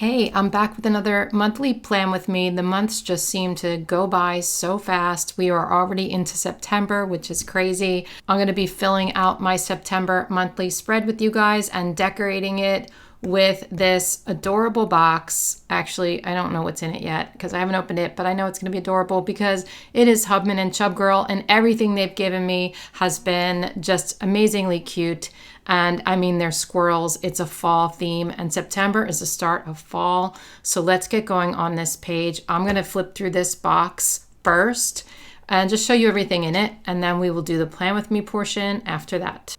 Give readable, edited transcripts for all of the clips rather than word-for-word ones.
Hey, I'm back with another monthly plan with me. The months just seem to go by so fast. We are already into September, which is crazy. I'm going to be filling out my September monthly spread with you guys and decorating it with this adorable box. Actually, I don't know what's in it yet because I haven't opened it, but I know it's going to be adorable because it is Hubman and Chubgirl, and everything they've given me has been just amazingly cute. And I mean, they're squirrels. It's a fall theme, and September is the start of fall. So let's get going on this page. I'm going to flip through this box first and just show you everything in it, and then we will do the plan with me portion after that.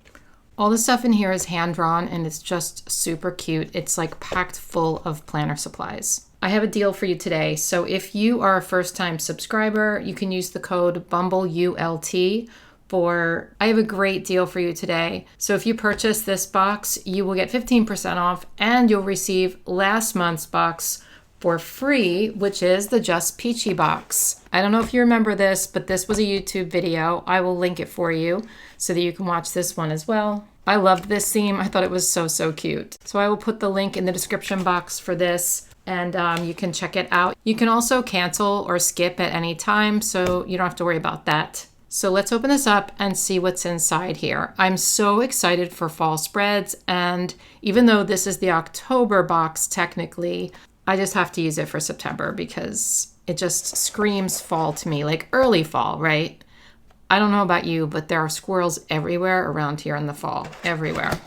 All the stuff in here is hand-drawn, and it's just super cute. It's like packed full of planner supplies. I have a deal for you today. So if you are a first-time subscriber, you can use the code BUMBLEULT I have a great deal for you today. So if you purchase this box, you will get 15% off, and you'll receive last month's box for free, which is the Just Peachy box. I don't know if you remember this, but this was a YouTube video. I will link it for you so that you can watch this one as well. I loved this theme. I thought it was so cute. So I will put the link in the description box for this, and you can check it out. You can also cancel or skip at any time, so you don't have to worry about that. So let's open this up and see what's inside here. I'm so excited for fall spreads, and even though this is the October box technically, I just have to use it for September because it just screams fall to me, like early fall, right? I don't know about you, but there are squirrels everywhere around here in the fall, everywhere.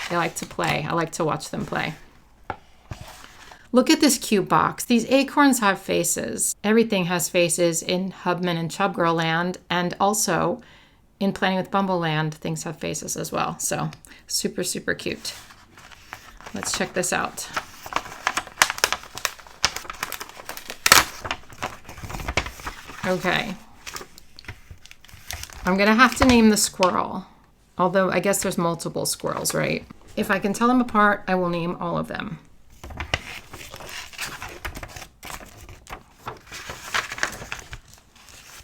They like to play. I like to watch them play. Look at this cute box. These acorns have faces. Everything has faces in Hubman and Chubgirl land, and also in Planning with Bumble land, things have faces as well. So super cute. Let's check this out. Okay. I'm gonna have to name the squirrel, although I guess there's multiple squirrels, right? If I can tell them apart, I will name all of them.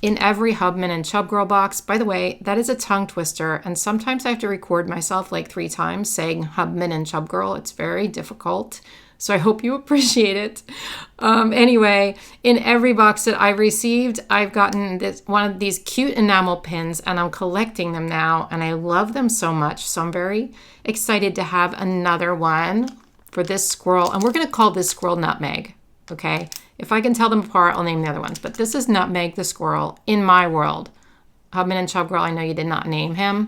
In every Hubman and Chubgirl box, by the way, that is a tongue twister, and sometimes I have to record myself like 3 times saying Hubman and Chubgirl. It's very difficult, so I hope you appreciate it. Anyway, in every box that I've received, I've gotten one of these cute enamel pins, and I'm collecting them now, and I love them so much, so I'm very excited to have another one for this squirrel, and we're going to call this squirrel Nutmeg, okay? If I can tell them apart, I'll name the other ones. But this is Nutmeg the squirrel in my world. Hubman and Chubgirl, I know you did not name him,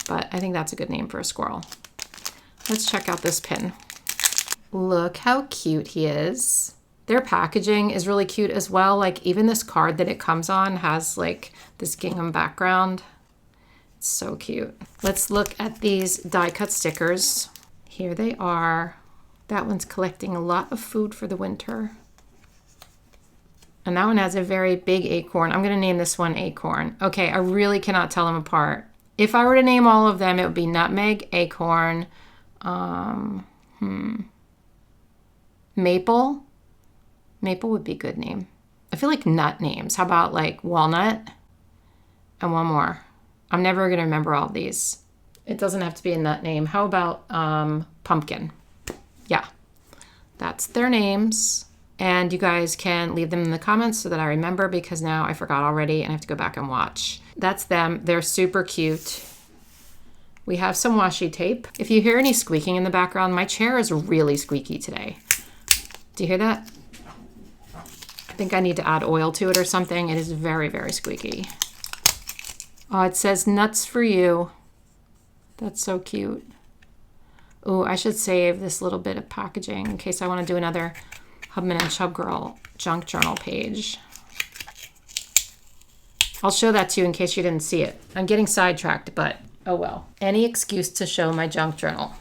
but I think that's a good name for a squirrel. Let's check out this pin. Look how cute he is. Their packaging is really cute as well. Like even this card that it comes on has like this gingham background. It's so cute. Let's look at these die cut stickers. Here they are. That one's collecting a lot of food for the winter. And that one has a very big acorn. I'm going to name this one Acorn. Okay, I really cannot tell them apart. If I were to name all of them, it would be Nutmeg, Acorn, Maple. Maple would be a good name. I feel like nut names. How about like Walnut? And one more. I'm never going to remember all of these. It doesn't have to be a nut name. How about Pumpkin? Yeah, that's their names. And you guys can leave them in the comments so that I remember, because now I forgot already and I have to go back and watch. That's them. They're super cute. We have some washi tape. If you hear any squeaking in the background, my chair is really squeaky today. Do you hear that? I think I need to add oil to it or something. It is very squeaky. Oh, it says nuts for you. That's so cute. Oh, I should save this little bit of packaging in case I want to do another Hubman and Chubgirl junk journal page. I'll show that to you in case you didn't see it. I'm getting sidetracked, but oh well. Any excuse to show my junk journal.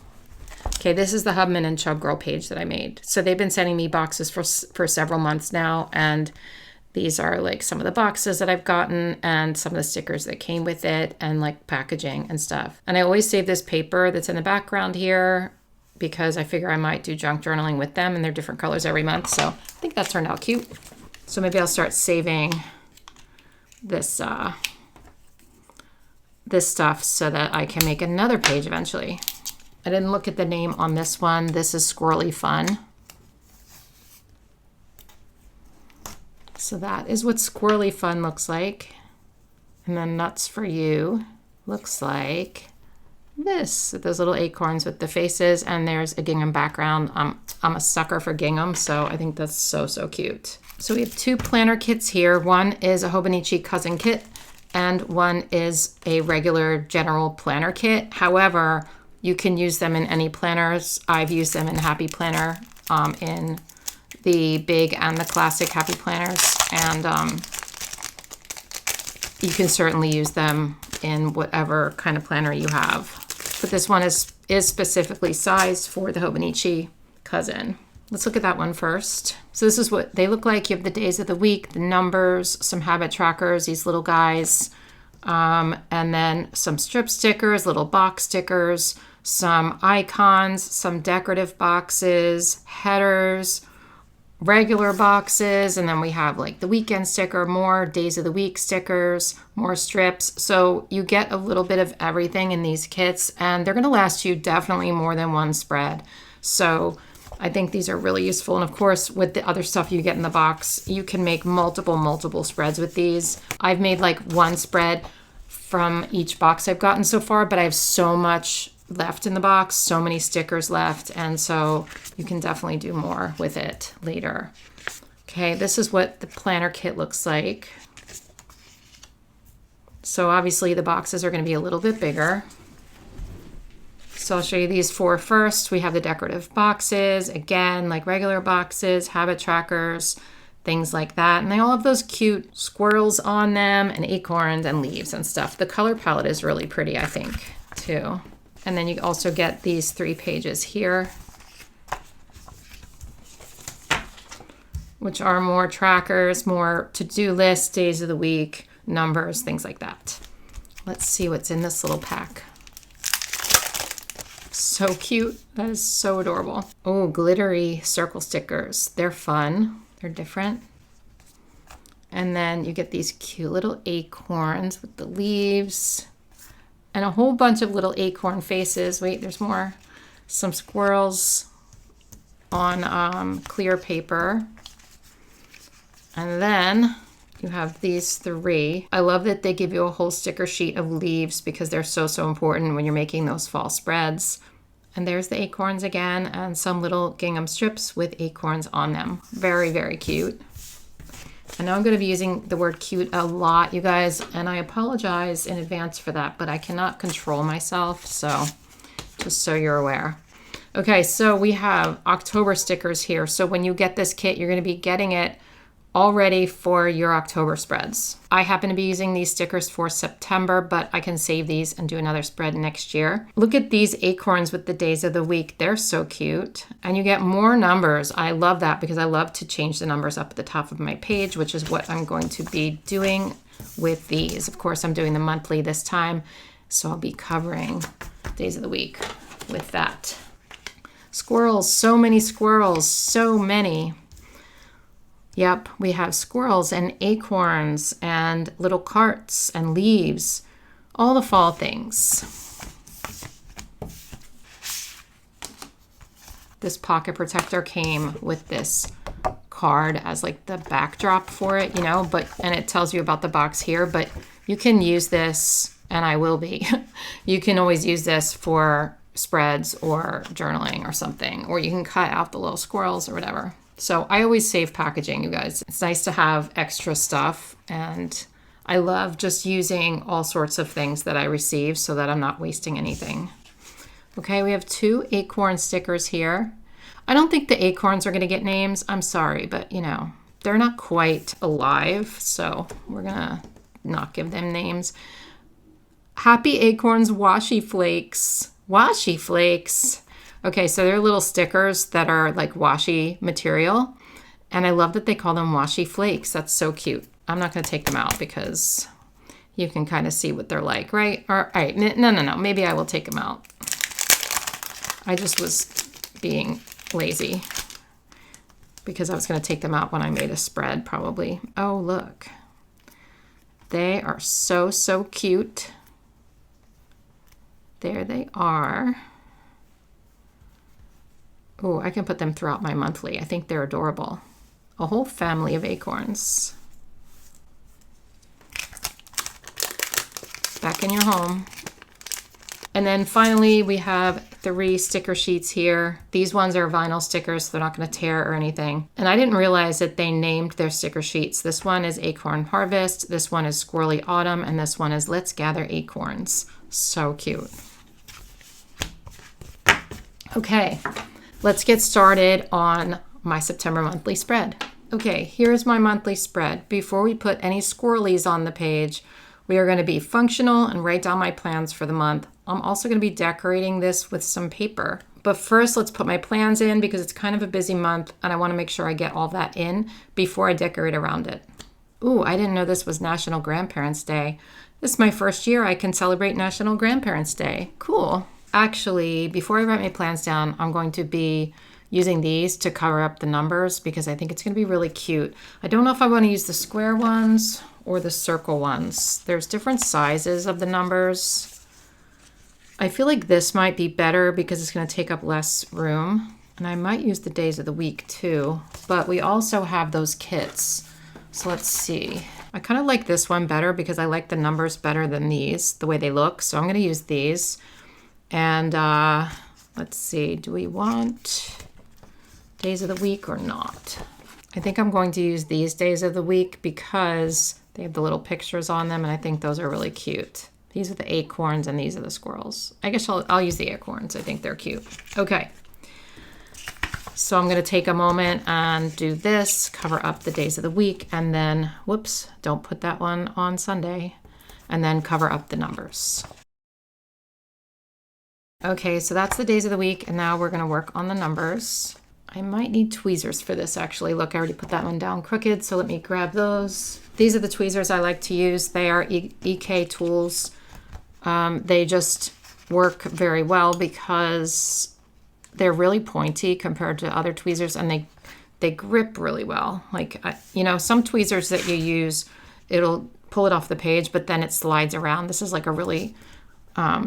Okay, this is the Hubman and Chubgirl page that I made. So they've been sending me boxes for several months now, and these are like some of the boxes that I've gotten and some of the stickers that came with it and like packaging and stuff. And I always save this paper that's in the background here because I figure I might do junk journaling with them, and they're different colors every month. So I think that turned out cute. So maybe I'll start saving this this stuff so that I can make another page eventually. I didn't look at the name on this one. This is Squirrely Fun. So that is what Squirrely Fun looks like. And then Nuts for You looks like this, with those little acorns with the faces, and there's a gingham background. I'm a sucker for gingham, so I think that's so, so cute. So we have two planner kits here. One is a Hobonichi cousin kit, and one is a regular general planner kit. However, you can use them in any planners. I've used them in Happy Planner, in the big and the classic Happy Planners, and you can certainly use them in whatever kind of planner you have. But this one is specifically sized for the Hobonichi cousin. Let's look at that one first. So this is what they look like. You have the days of the week, the numbers, some habit trackers, these little guys, and then some strip stickers, little box stickers, some icons, some decorative boxes, headers, regular boxes, and then we have like the weekend sticker, more days of the week stickers, more strips. So you get a little bit of everything in these kits, and they're going to last you definitely more than one spread. So I think these are really useful. And of course, with the other stuff you get in the box, you can make multiple spreads with these. I've made like one spread from each box I've gotten so far, but I have so much left in the box, so many stickers left, and so you can definitely do more with it later. Okay, this is what the planner kit looks like. So obviously the boxes are going to be a little bit bigger. So I'll show you these four first. We have the decorative boxes, again, like regular boxes, habit trackers, things like that. And they all have those cute squirrels on them and acorns and leaves and stuff. The color palette is really pretty, I think, too. And then you also get these 3 pages here, which are more trackers, more to-do lists, days of the week, numbers, things like that. Let's see what's in this little pack. So cute. That is so adorable. Oh, glittery circle stickers. They're fun. They're different. And then you get these cute little acorns with the leaves and a whole bunch of little acorn faces. Wait, there's more. Some squirrels on clear paper. And then you have these 3. I love that they give you a whole sticker sheet of leaves because they're so, so important when you're making those fall spreads. And there's the acorns again, and some little gingham strips with acorns on them. Very, very cute. I know I'm going to be using the word cute a lot, you guys, and I apologize in advance for that, but I cannot control myself, so just so you're aware. Okay, so we have October stickers here. So when you get this kit, you're going to be getting it all ready for your October spreads. I happen to be using these stickers for September, but I can save these and do another spread next year. Look at these acorns with the days of the week. They're so cute. And you get more numbers. I love that because I love to change the numbers up at the top of my page, which is what I'm going to be doing with these. Of course, I'm doing the monthly this time, so I'll be covering days of the week with that. Squirrels, so many squirrels, so many. Yep, we have squirrels and acorns and little carts and leaves, all the fall things. This pocket protector came with this card as like the backdrop for it, you know, and it tells you about the box here, but you can use this, and I will be, you can always use this for spreads or journaling or something, or you can cut out the little squirrels or whatever. So I always save packaging, you guys. It's nice to have extra stuff, and I love just using all sorts of things that I receive so that I'm not wasting anything. Okay, we have 2 acorn stickers here. I don't think the acorns are going to get names. I'm sorry, but you know, they're not quite alive, so we're going to not give them names. Happy Acorns Washi Flakes. Washi Flakes. Okay, so they're little stickers that are like washi material, and I love that they call them washi flakes. That's so cute. I'm not going to take them out because you can kind of see what they're like, right? All right, no. Maybe I will take them out. I just was being lazy because I was going to take them out when I made a spread, probably. Oh, look. They are so, so cute. There they are. Oh, I can put them throughout my monthly. I think they're adorable. A whole family of acorns. back in your home. And then finally, we have 3 sticker sheets here. These ones are vinyl stickers, so they're not going to tear or anything. And I didn't realize that they named their sticker sheets. This one is Acorn Harvest, this one is Squirrelly Autumn, and this one is Let's Gather Acorns. So cute. Okay, let's get started on my September monthly spread. Okay, here's my monthly spread. Before we put any squirrelies on the page, we are going to be functional and write down my plans for the month. I'm also going to be decorating this with some paper. But first, let's put my plans in because it's kind of a busy month and I want to make sure I get all that in before I decorate around it. Ooh, I didn't know this was National Grandparents' Day. This is my first year I can celebrate National Grandparents' Day. Cool. Actually, before I write my plans down, I'm going to be using these to cover up the numbers because I think it's going to be really cute. I don't know if I want to use the square ones or the circle ones. There's different sizes of the numbers. I feel like this might be better because it's going to take up less room. And I might use the days of the week too. But we also have those kits. So let's see. I kind of like this one better because I like the numbers better than these, the way they look. So I'm going to use these. And let's see. Do we want days of the week or not? I think I'm going to use these days of the week because they have the little pictures on them. And I think those are really cute. These are the acorns and these are the squirrels. I guess I'll use the acorns. I think they're cute. Okay. So I'm going to take a moment and do this, cover up the days of the week, and then, whoops, don't put that one on Sunday, and then cover up the numbers. Okay, so that's the days of the week, and now we're going to work on the numbers. I might need tweezers for this, actually. Look, I already put that one down crooked, so let me grab those. These are the tweezers I like to use. They are EK tools. They just work very well because they're really pointy compared to other tweezers, and they grip really well. Like, you know, some tweezers that you use, it'll pull it off the page, but then it slides around. This is like a really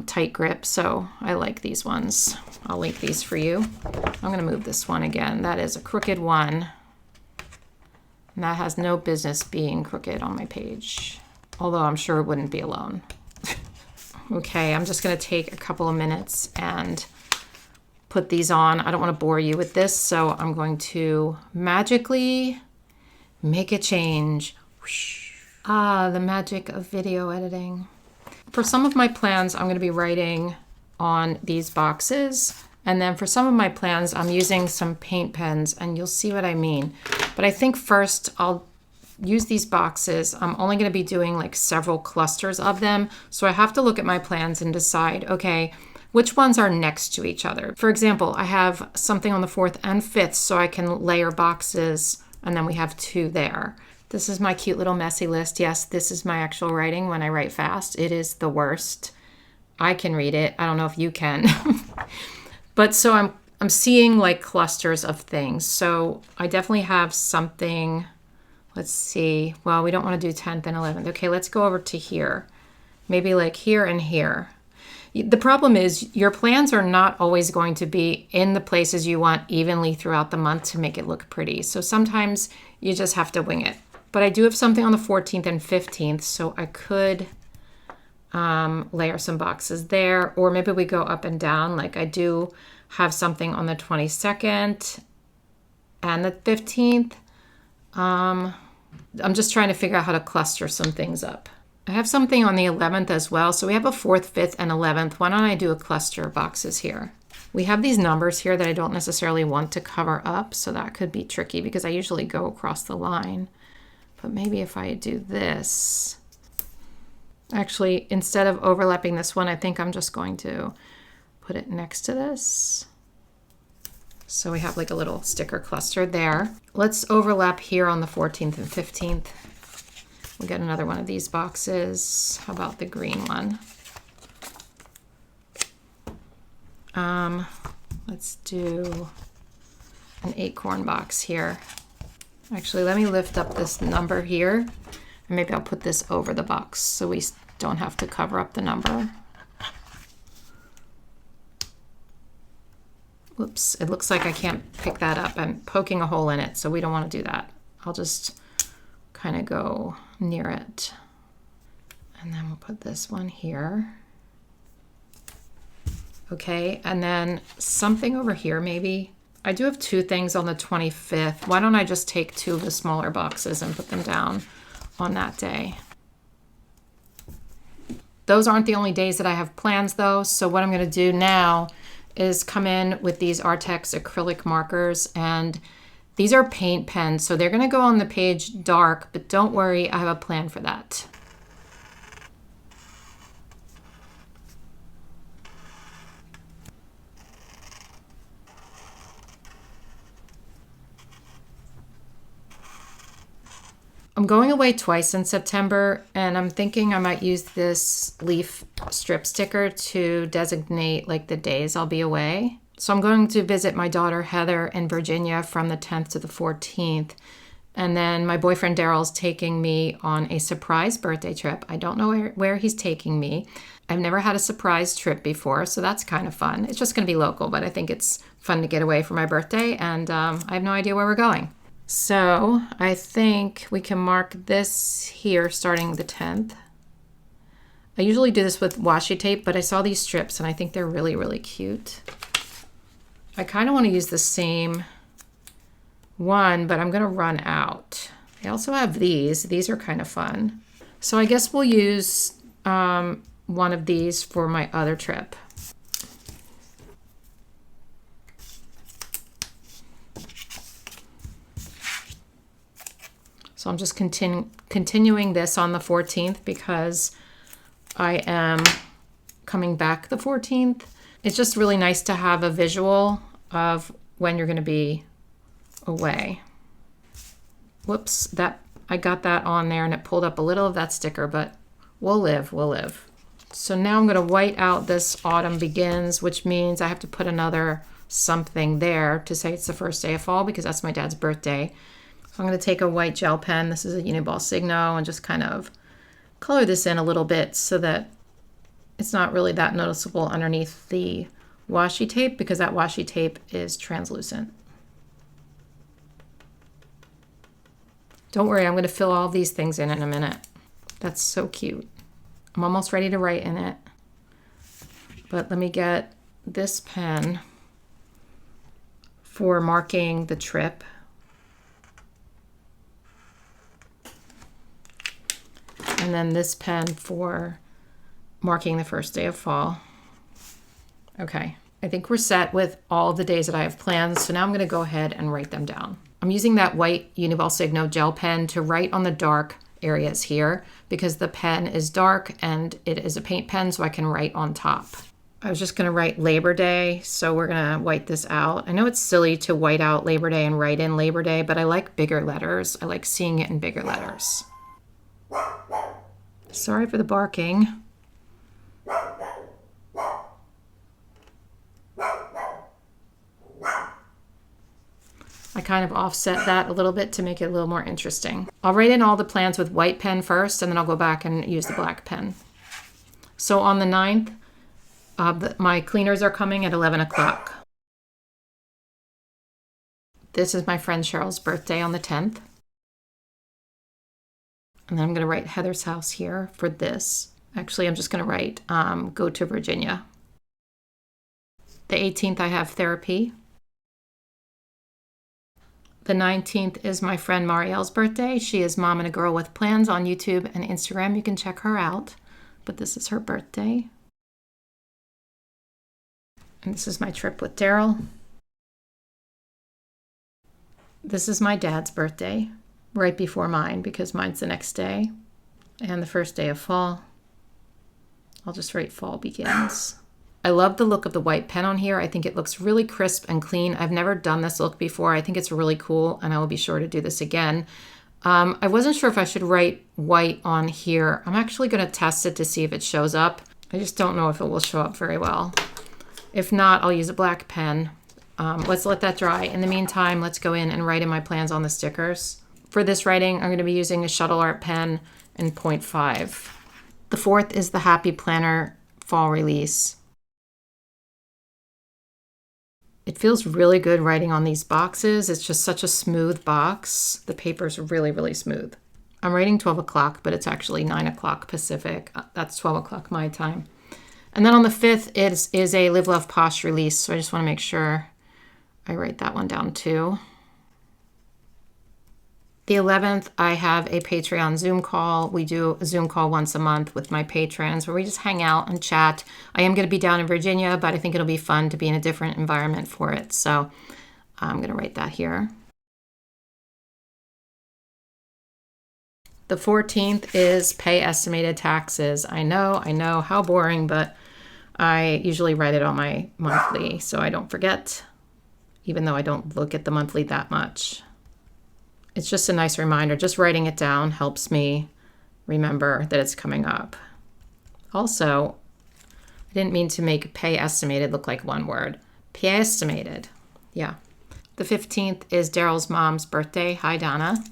tight grip, so I like these ones. I'll link these for you. I'm going to move this one again. That is a crooked one, and that has no business being crooked on my page, although I'm sure it wouldn't be alone. Okay, I'm just going to take a couple of minutes and put these on. I don't want to bore you with this, so I'm going to magically make a change. Ah, the magic of video editing. For some of my plans, I'm going to be writing on these boxes, and then for some of my plans, I'm using some paint pens, and you'll see what I mean. But I think first I'll use these boxes. I'm only going to be doing like several clusters of them. So I have to look at my plans and decide, okay, which ones are next to each other. For example, I have something on the 4th and 5th, so I can layer boxes, and then we have 2 there. This is my cute little messy list. Yes, this is my actual writing when I write fast. It is the worst. I can read it. I don't know if you can. But so I'm seeing like clusters of things. So I definitely have something. Let's see. Well, we don't want to do 10th and 11th. Okay, let's go over to here. Maybe like here and here. The problem is your plans are not always going to be in the places you want evenly throughout the month to make it look pretty. So sometimes you just have to wing it. But I do have something on the 14th and 15th, so I could layer some boxes there. Or maybe we go up and down. Like I do have something on the 22nd and the 15th. I'm just trying to figure out how to cluster some things up. I have something on the 11th as well. So we have a 4th, 5th, and 11th. Why don't I do a cluster of boxes here? We have these numbers here that I don't necessarily want to cover up. So that could be tricky because I usually go across the line. But maybe if I do this, actually, instead of overlapping this one, I think I'm just going to put it next to this. So we have like a little sticker cluster there. Let's overlap here on the 14th and 15th. We'll get another one of these boxes. How about the green one? Let's do an acorn box here. Actually, let me lift up this number here, and maybe I'll put this over the box so we don't have to cover up the number. Whoops, it looks like I can't pick that up. I'm poking a hole in it, so we don't want to do that. I'll just kind of go near it. And then we'll put this one here. Okay, and then something over here maybe. I do have 2 things on the 25th. Why don't I just take 2 of the smaller boxes and put them down on that day? Those aren't the only days that I have plans though. So what I'm gonna do now is come in with these Artex acrylic markers, and these are paint pens. So they're gonna go on the page dark, but don't worry, I have a plan for that. I'm going away twice in September, and I'm thinking I might use this leaf strip sticker to designate like the days I'll be away. So I'm going to visit my daughter Heather in Virginia from the 10th to the 14th. And then my boyfriend Daryl's taking me on a surprise birthday trip. I don't know where he's taking me. I've never had a surprise trip before, so that's kind of fun. It's just going to be local, but I think it's fun to get away for my birthday, and I have no idea where we're going. So I think we can mark this here starting the 10th. I usually do this with washi tape, but I saw these strips and I think they're really, really cute. I kind of want to use the same one, but I'm going to run out. I also have these. These are kind of fun. So I guess we'll use one of these for my other trip. So I'm just continuing this on the 14th because I am coming back the 14th. It's just really nice to have a visual of when you're going to be away. Whoops, I got that on there and it pulled up a little of that sticker, but we'll live. So now I'm going to white out this autumn begins, which means I have to put another something there to say it's the first day of fall because that's my dad's birthday. So I'm going to take a white gel pen. This is a 𝘰𝘧𝘧𝘪𝘐𝑚, and just kind of color this in a little bit so that it's not really that noticeable underneath the washi tape because that washi tape is translucent. Don't worry, I'm going to fill all these things in a minute. That's so cute. I'm almost ready to write in it. But let me get this pen for marking the trip. And then this pen for marking the first day of fall. Okay, I think we're set with all the days that I have planned. So now I'm going to go ahead and write them down. I'm using that white 𝘰𝘧𝘧𝘪𝑐𝑚 gel pen to write on the dark areas here because the pen is dark and it is a paint pen, so I can write on top. I was just going to write Labor Day, so we're going to white this out. I know it's silly to white out Labor Day and write in Labor Day, but I like bigger letters. I like seeing it in bigger letters. Sorry for the barking. I kind of offset that a little bit to make it a little more interesting. I'll write in all the plans with white pen first, and then I'll go back and use the black pen. So on the 9th, my cleaners are coming at 11 o'clock. This is my friend Cheryl's birthday on the 10th. And then I'm going to write Heather's house here for this. Actually, I'm just going to write go to Virginia. The 18th, I have therapy. The 19th is my friend Marielle's birthday. She is Mom and a Girl with Plans on YouTube and Instagram. You can check her out. But this is her birthday. And this is my trip with Daryl. This is my dad's birthday, right before mine because mine's the next day. And the first day of fall. I'll just write fall begins. I love the look of the white pen on here. I think it looks really crisp and clean. I've never done this look before. I think it's really cool, and I will be sure to do this again. I wasn't sure if I should write white on here. I'm actually going to test it to see if it shows up. I just don't know if it will show up very well. If not, I'll use a black pen. Let's let that dry. In the meantime, let's go in and write in my plans on the stickers. For this writing, I'm going to be using a shuttle art pen in 0.5. The 4th is the Happy Planner fall release. It feels really good writing on these boxes. It's just such a smooth box. The paper's really, really smooth. I'm writing 12 o'clock, but it's actually 9 o'clock Pacific. That's 12 o'clock my time. And then on the 5th is a Live, Love, Posh release. So I just want to make sure I write that one down too. The 11th, I have a Patreon Zoom call. We do a Zoom call once a month with my patrons where we just hang out and chat. I am going to be down in Virginia, but I think it'll be fun to be in a different environment for it. So I'm going to write that here. The 14th is pay estimated taxes. I know, how boring, but I usually write it on my monthly so I don't forget, even though I don't look at the monthly that much. It's just a nice reminder. Just writing it down helps me remember that it's coming up. Also, I didn't mean to make pay estimated look like one word. Pay estimated. Yeah. The 15th is Daryl's mom's birthday. Hi, Donna.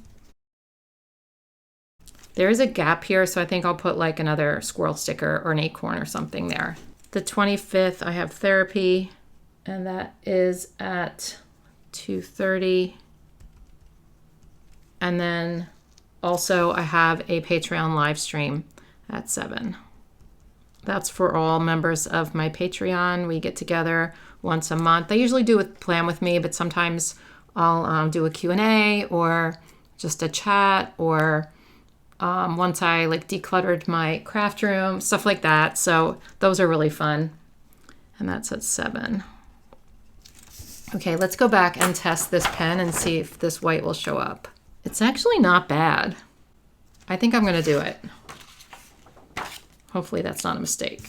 There is a gap here, so I think I'll put like another squirrel sticker or an acorn or something there. The 25th, I have therapy, and that is at 2:30. And then also I have a Patreon live stream at 7. That's for all members of my Patreon. We get together once a month. I usually do a plan with me, but sometimes I'll do a Q&A or just a chat, or once I like decluttered my craft room, stuff like that. So those are really fun. And that's at 7. Okay, let's go back and test this pen and see if this white will show up. It's actually not bad. I think I'm gonna do it. Hopefully that's not a mistake.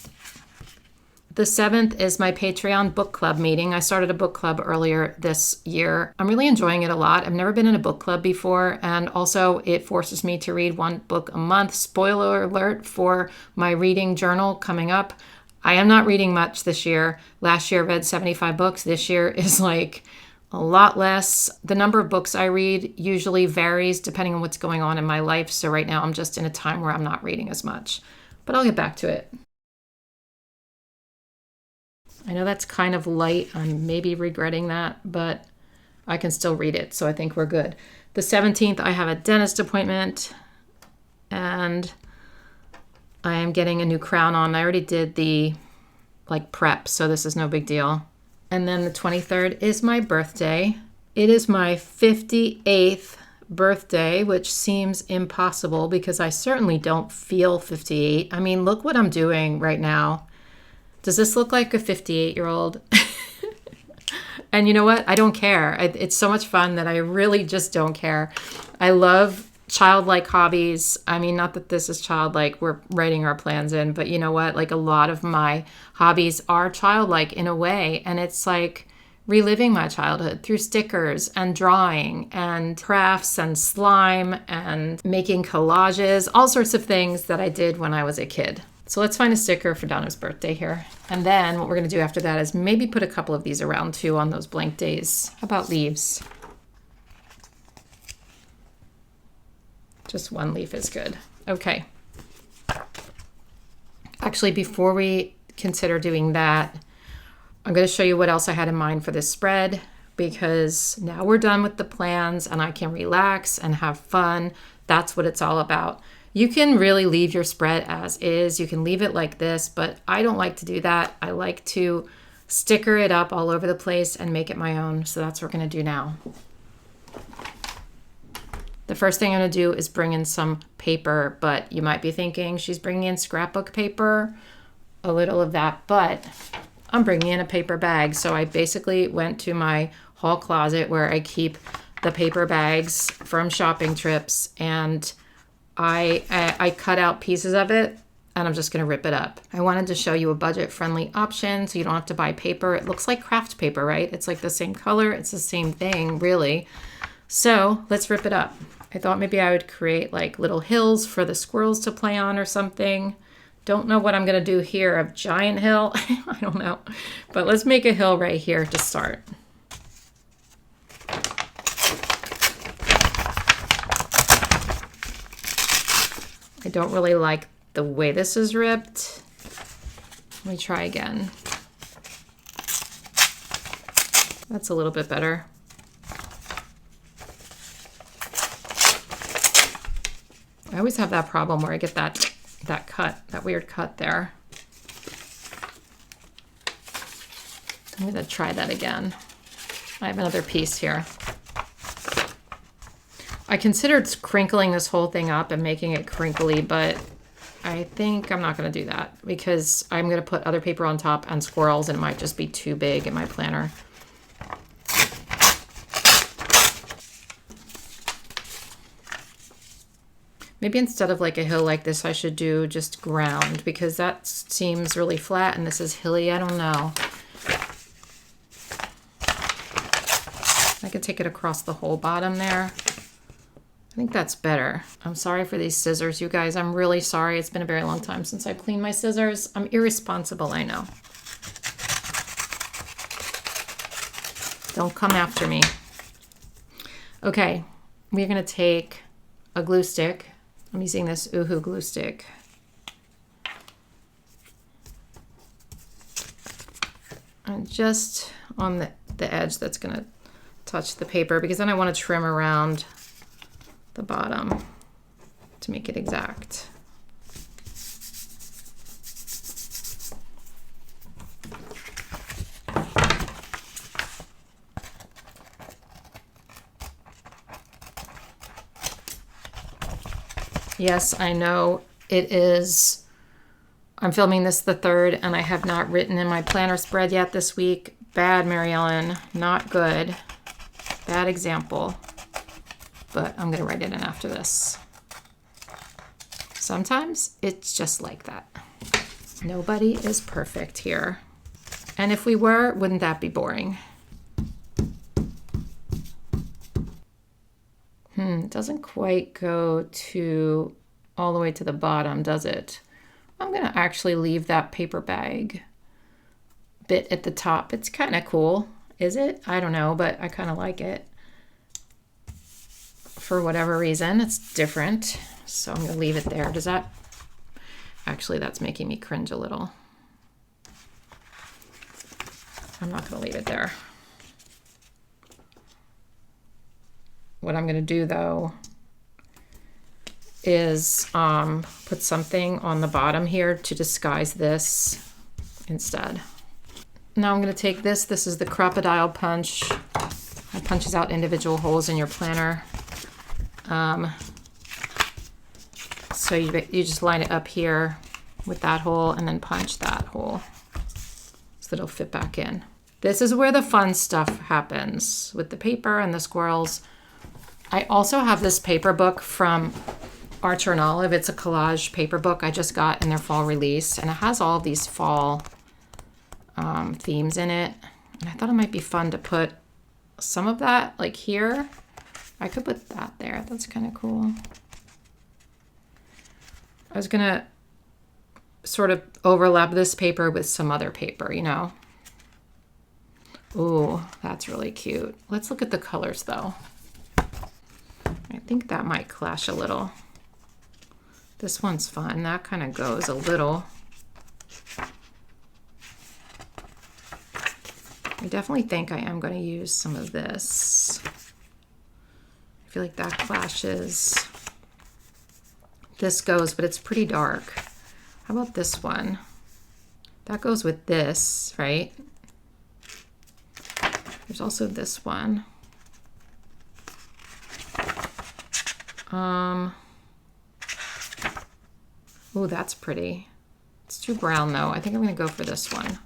The 7th is my Patreon book club meeting. I started a book club earlier this year. I'm really enjoying it a lot. I've never been in a book club before, and also it forces me to read one book a month. Spoiler alert for my reading journal coming up. I am not reading much this year. Last year I read 75 books. This year is like a lot less. The number of books I read usually varies depending on what's going on in my life. So right now I'm just in a time where I'm not reading as much, but I'll get back to it. I know that's kind of light. I'm maybe regretting that, but I can still read it. So I think we're good. The 17th, I have a dentist appointment and I am getting a new crown on. I already did the prep, so this is no big deal. And then the 23rd is my birthday. It is my 58th birthday, which seems impossible because I certainly don't feel 58. I mean, look what I'm doing right now. Does this look like a 58-year-old? And you know what? I don't care. It's so much fun that I really just don't care. I love childlike hobbies. I mean, not that this is childlike, we're writing our plans in, but you know what? Like a lot of my hobbies are childlike in a way. And it's like reliving my childhood through stickers and drawing and crafts and slime and making collages, all sorts of things that I did when I was a kid. So let's find a sticker for Donna's birthday here. And then what we're going to do after that is maybe put a couple of these around too on those blank days. How about leaves? Just one leaf is good. Okay. Actually, before we consider doing that, I'm going to show you what else I had in mind for this spread, because now we're done with the plans and I can relax and have fun. That's what it's all about. You can really leave your spread as is. You can leave it like this, but I don't like to do that. I like to sticker it up all over the place and make it my own. So that's what we're going to do now. The first thing I'm going to do is bring in some paper, but you might be thinking she's bringing in scrapbook paper, a little of that, but I'm bringing in a paper bag. So I basically went to my hall closet where I keep the paper bags from shopping trips, and I cut out pieces of it and I'm just going to rip it up. I wanted to show you a budget-friendly option so you don't have to buy paper. It looks like craft paper, right? It's like the same color. It's the same thing, really. So let's rip it up. I thought maybe I would create like little hills for the squirrels to play on or something. Don't know what I'm going to do here. A giant hill? I don't know. But let's make a hill right here to start. I don't really like the way this is ripped. Let me try again. That's a little bit better. I always have that problem where I get that cut, that weird cut there. I'm gonna try that again. I have another piece here. I considered crinkling this whole thing up and making it crinkly, but I think I'm not gonna do that because I'm gonna put other paper on top and squirrels and it might just be too big in my planner. Maybe instead of like a hill like this, I should do just ground because that seems really flat and this is hilly. I don't know. I could take it across the whole bottom there. I think that's better. I'm sorry for these scissors, you guys. I'm really sorry. It's been a very long time since I've cleaned my scissors. I'm irresponsible, I know. Don't come after me. Okay, we're gonna take a glue stick. I'm using this 𝘬𝘭 glue stick. And just on the edge that's gonna touch the paper because then I want to trim around the bottom to make it exact. Yes, I know it is. I'm filming this the 3rd and I have not written in my planner spread yet this week. Bad, Mary Ellen, not good. Bad example, but I'm gonna write it in after this. Sometimes it's just like that. Nobody is perfect here. And if we were, wouldn't that be boring? It doesn't quite go to all the way to the bottom, does it? I'm gonna actually leave that paper bag bit at the top. It's kind of cool, is it? I don't know, but I kind of like it. For whatever reason, it's different. So I'm gonna leave it there. Does that, actually that's making me cringe a little. I'm not gonna leave it there. What I'm gonna do though is put something on the bottom here to disguise this instead. Now I'm gonna take this. This is the crocodile punch. It punches out individual holes in your planner. So you just line it up here with that hole and then punch that hole so that it'll fit back in. This is where the fun stuff happens with the paper and the squirrels. I also have this paper book from Archer and Olive. It's a collage paper book I just got in their fall release, and it has all of these fall themes in it. And I thought it might be fun to put some of that like here. I could put that there. That's kind of cool. I was gonna sort of overlap this paper with some other paper, you know. Ooh, that's really cute. Let's look at the colors though. I think that might clash a little. This one's fun. That kind of goes a little. I definitely think I am going to use some of this. I feel like that clashes. This goes, but it's pretty dark. How about this one? That goes with this, right? There's also this one. Oh, that's pretty. It's too brown though. I think I'm gonna go for this one.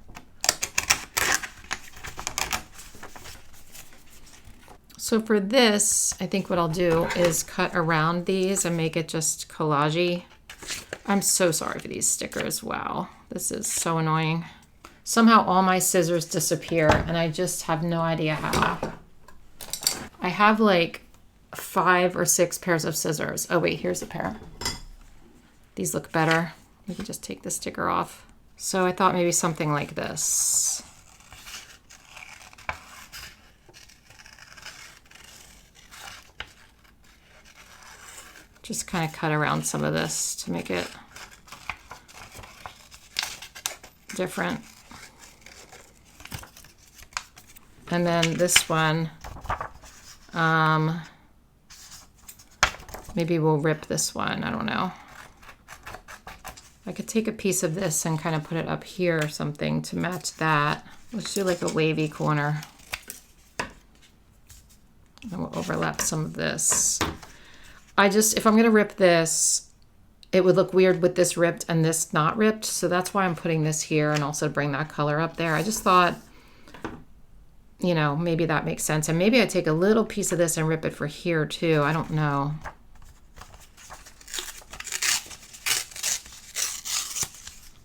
So for this, I think what I'll do is cut around these and make it just collage-y. I'm so sorry for these stickers. Wow, this is so annoying. Somehow all my scissors disappear and I just have no idea how. I have like 5 or 6 pairs of scissors. Oh wait, here's a pair. These look better. We can just take the sticker off. So I thought maybe something like this. Just kind of cut around some of this to make it different. And then this one, Maybe we'll rip this one. I don't know. I could take a piece of this and kind of put it up here or something to match that. Let's do like a wavy corner. And we'll overlap some of this. If I'm going to rip this, it would look weird with this ripped and this not ripped. So that's why I'm putting this here and also bring that color up there. I just thought, you know, maybe that makes sense. And maybe I take a little piece of this and rip it for here too. I don't know.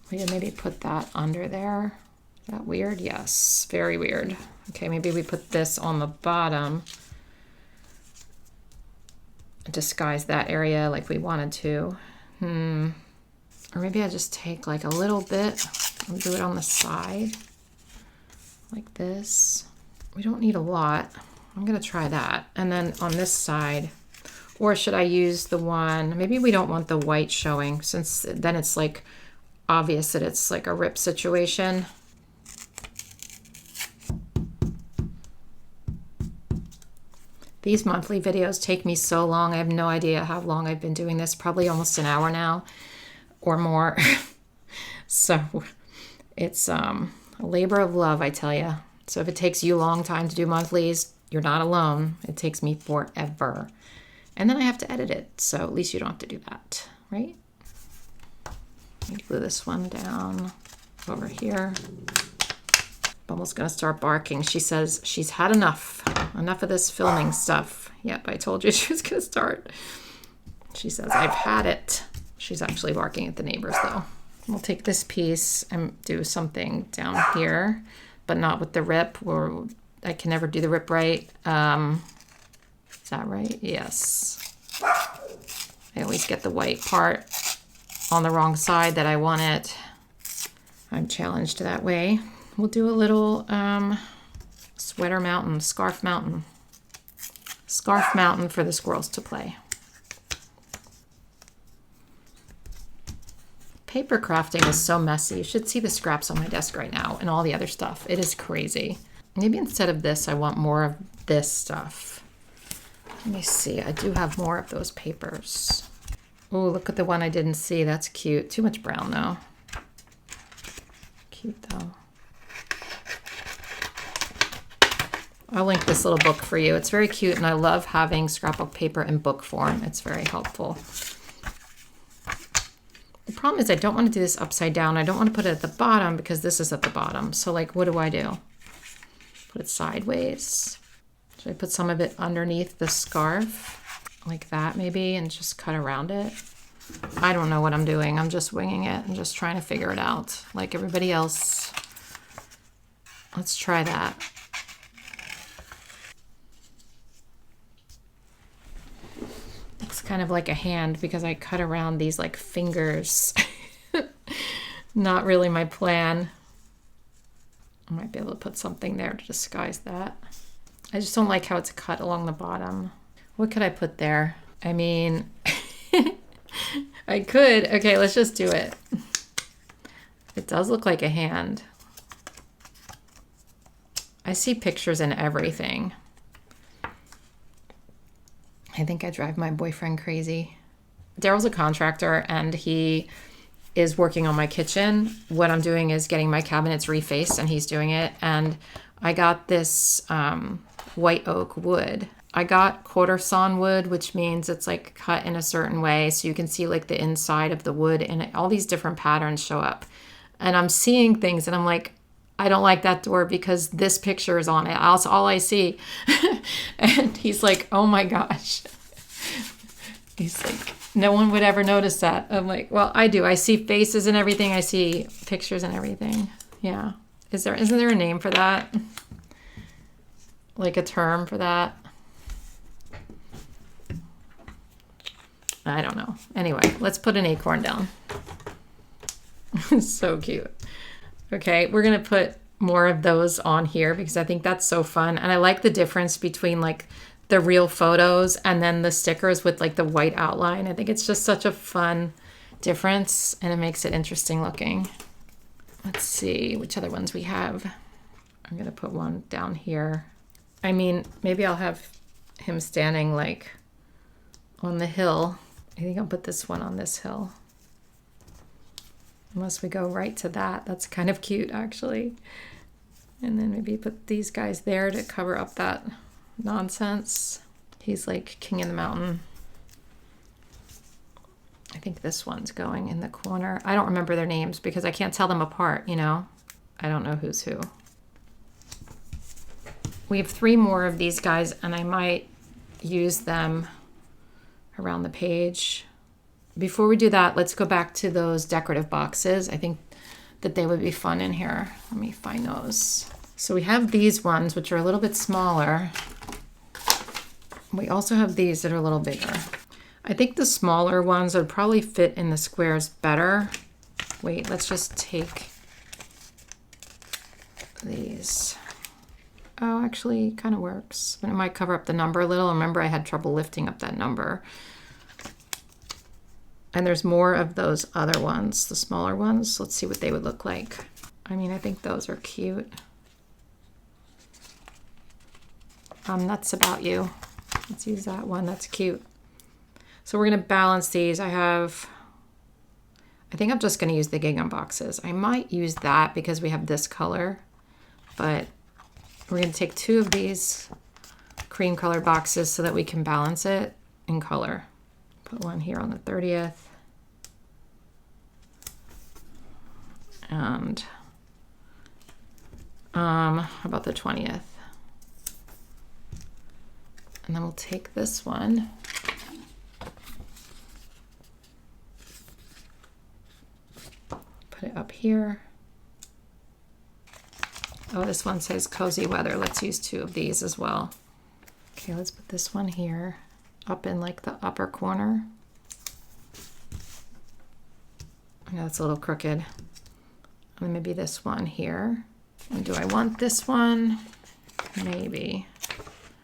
Yeah, maybe put that under there. Is that weird? Yes, very weird. Okay, maybe we put this on the bottom. Disguise that area like we wanted to. Or maybe I just take like a little bit and do it on the side. Like this. We don't need a lot. I'm gonna try that. And then on this side, or should I use the one, maybe we don't want the white showing since then it's like obvious that it's like a rip situation. These monthly videos take me so long. I have no idea how long I've been doing this, probably almost an hour now or more. So it's a labor of love, I tell you. So if it takes you a long time to do monthlies, you're not alone. It takes me forever. And then I have to edit it. So at least you don't have to do that, right? Let me glue this one down over here. Bumble's gonna start barking. She says she's had enough. Enough of this filming stuff. Yep, I told you she was gonna start. She says, I've had it. She's actually barking at the neighbors though. We'll take this piece and do something down here, but not with the rip. I can never do the rip right. Is that right? Yes. I always get the white part on the wrong side that I want it. I'm challenged that way. We'll do a little sweater mountain, scarf mountain. Scarf mountain for the squirrels to play. Paper crafting is so messy. You should see the scraps on my desk right now and all the other stuff. It is crazy. Maybe instead of this, I want more of this stuff. Let me see. I do have more of those papers. Oh, look at the one I didn't see. That's cute. Too much brown though. Cute though. I'll link this little book for you. It's very cute and I love having scrapbook paper in book form. It's very helpful. The problem is I don't want to do this upside down. I don't want to put it at the bottom because this is at the bottom. So like, what do I do? Put it sideways. Should I put some of it underneath the scarf? Like that maybe, and just cut around it? I don't know what I'm doing. I'm just winging it and just trying to figure it out like everybody else. Let's try that. Looks kind of like a hand because I cut around these like fingers. Not really my plan. I might be able to put something there to disguise that. I just don't like how it's cut along the bottom. What could I put there? I mean, I could. Okay, let's just do it. It does look like a hand. I see pictures in everything. I think I drive my boyfriend crazy. Daryl's a contractor and he is working on my kitchen. What I'm doing is getting my cabinets refaced and he's doing it. And I got this white oak wood. I got quarter sawn wood, which means it's like cut in a certain way. So you can see like the inside of the wood and all these different patterns show up. And I'm seeing things and I'm like, I don't like that door because this picture is on it. That's all I see. And he's like, oh my gosh. He's like, no one would ever notice that. I'm like, well, I do. I see faces and everything. I see pictures and everything. Yeah. Isn't there a name for that? Like a term for that? I don't know. Anyway, let's put an acorn down. So cute. Okay, we're going to put more of those on here because I think that's so fun. And I like the difference between like the real photos and then the stickers with like the white outline. I think it's just such a fun difference and it makes it interesting looking. Let's see which other ones we have. I'm going to put one down here. I mean, maybe I'll have him standing like on the hill. I think I'll put this one on this hill. Unless we go right to that. That's kind of cute, actually. And then maybe put these guys there to cover up that nonsense. He's like king in the mountain. I think this one's going in the corner. I don't remember their names because I can't tell them apart, you know? I don't know who's who. We have 3 more of these guys, and I might use them around the page. Before we do that, let's go back to those decorative boxes. I think that they would be fun in here. Let me find those. So we have these ones, which are a little bit smaller. We also have these that are a little bigger. I think the smaller ones would probably fit in the squares better. Wait, let's just take these. Oh, actually, kind of works. But it might cover up the number a little. Remember, I had trouble lifting up that number. And there's more of those other ones, the smaller ones. Let's see what they would look like. I mean, I think those are cute. I'm nuts about you. Let's use that one. That's cute. So we're going to balance these. I think I'm just going to use the gingham boxes. I might use that because we have this color, but we're going to take 2 of these cream colored boxes so that we can balance it in color. Put one here on the 30th. And how about the 20th? And then we'll take this one. Put it up here. Oh, this one says cozy weather. Let's use 2 of these as well. Okay, let's put this one here, up in like the upper corner. I know it's a little crooked. And then maybe this one here. And do I want this one? Maybe.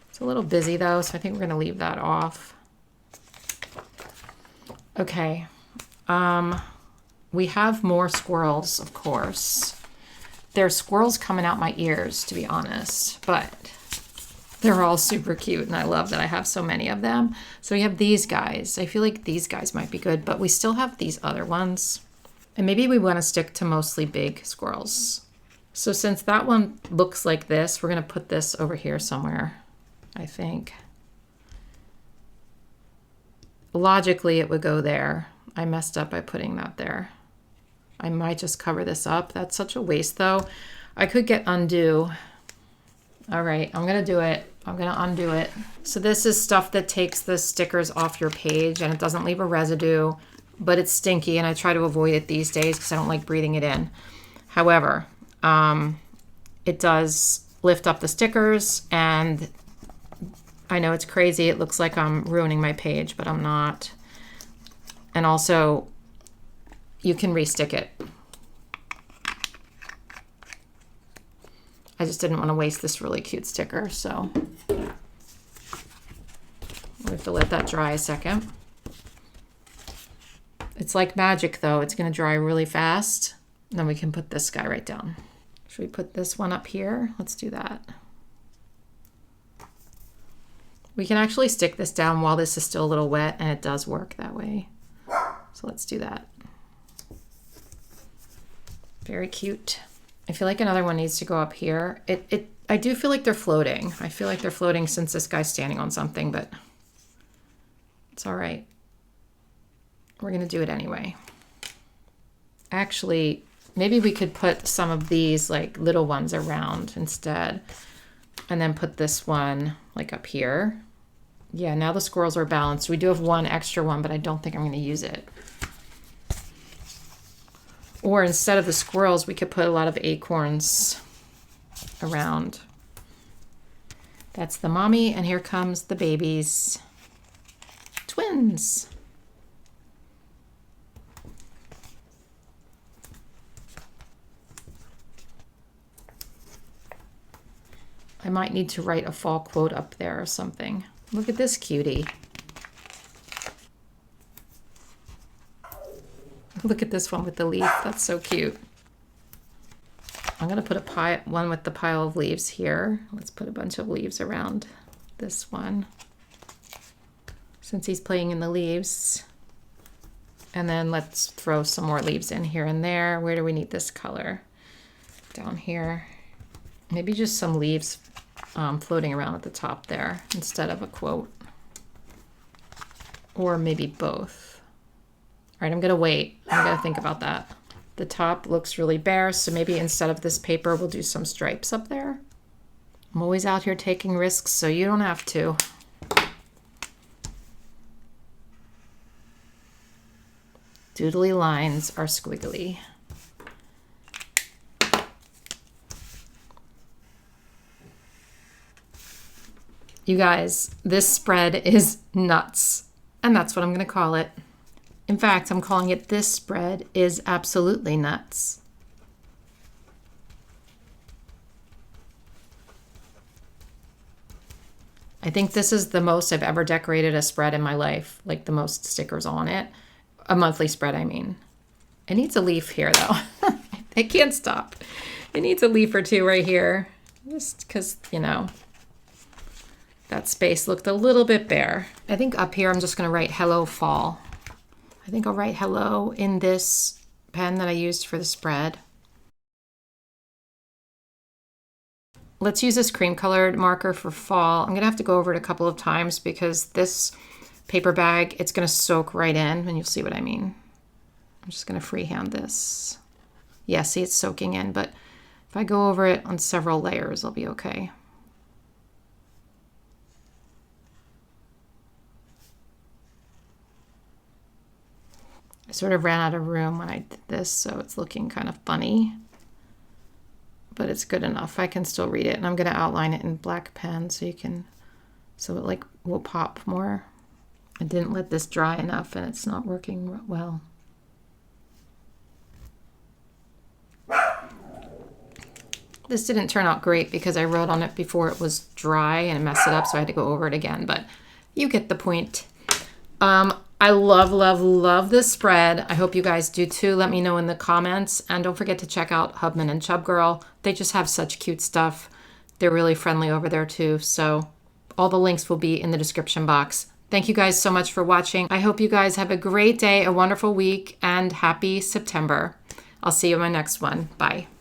It's a little busy though, so I think we're gonna leave that off. Okay. We have more squirrels, of course. There's squirrels coming out my ears, to be honest, but they're all super cute, and I love that I have so many of them. So we have these guys. I feel like these guys might be good, but we still have these other ones. And maybe we want to stick to mostly big squirrels. So since that one looks like this, we're going to put this over here somewhere, I think. Logically, it would go there. I messed up by putting that there. I might just cover this up. That's such a waste though. I could get undo. All right, I'm gonna do it. I'm gonna undo it. So this is stuff that takes the stickers off your page and it doesn't leave a residue, but it's stinky and I try to avoid it these days because I don't like breathing it in. However, it does lift up the stickers, and I know it's crazy. It looks like I'm ruining my page, but I'm not. And also, you can restick it. I just didn't want to waste this really cute sticker, so we have to let that dry a second. It's like magic though. It's going to dry really fast. And then we can put this guy right down. Should we put this one up here? Let's do that. We can actually stick this down while this is still a little wet, and it does work that way. So let's do that. Very cute. I feel like another one needs to go up here. I do feel like they're floating. I feel like they're floating since this guy's standing on something, but it's all right. We're gonna do it anyway. Actually, maybe we could put some of these like little ones around instead, and then put this one like up here. Yeah, now the squirrels are balanced. We do have one extra one, but I don't think I'm gonna use it. Or instead of the squirrels, we could put a lot of acorns around. That's the mommy, and here comes the babies. Twins. I might need to write a fall quote up there or something. Look at this cutie. Look at this one with the leaf. That's so cute. I'm going to put one with the pile of leaves here. Let's put a bunch of leaves around this one. since he's playing in the leaves. And then let's throw some more leaves in here and there. Where do we need this color? Down here. Maybe just some leaves floating around at the top there instead of a quote. Or maybe both. All right, I'm gonna wait. I'm gonna think about that. The top looks really bare, so maybe instead of this paper, we'll do some stripes up there. I'm always out here taking risks, so you don't have to. Doodly lines are squiggly. You guys, this spread is nuts, and that's what I'm going to call it. In fact, I'm calling it This Spread is Absolutely Nuts. I think this is the most I've ever decorated a spread in my life, like the most stickers on it. A monthly spread, I mean. It needs a leaf here, though. I can't stop. It needs a leaf or two right here. Just because, you know, that space looked a little bit bare. I think up here I'm just going to write Hello Fall. I think I'll write hello in this pen that I used for the spread. Let's use this cream colored marker for fall. I'm going to have to go over it a couple of times because this paper bag, it's going to soak right in, and you'll see what I mean. I'm just going to freehand this. Yeah, see, it's soaking in, but if I go over it on several layers, I'll be okay. I sort of ran out of room when I did this, so it's looking kind of funny, but it's good enough. I can still read it, and I'm going to outline it in black pen so you can, so it like will pop more. I didn't let this dry enough and it's not working well. This didn't turn out great because I wrote on it before it was dry and messed it up, so I had to go over it again, but you get the point. I love, love, love this spread. I hope you guys do too. Let me know in the comments, and don't forget to check out Hubman and Chubgirl. They just have such cute stuff. They're really friendly over there too, so all the links will be in the description box. Thank you guys so much for watching. I hope you guys have a great day, a wonderful week, and happy September. I'll see you in my next one. Bye.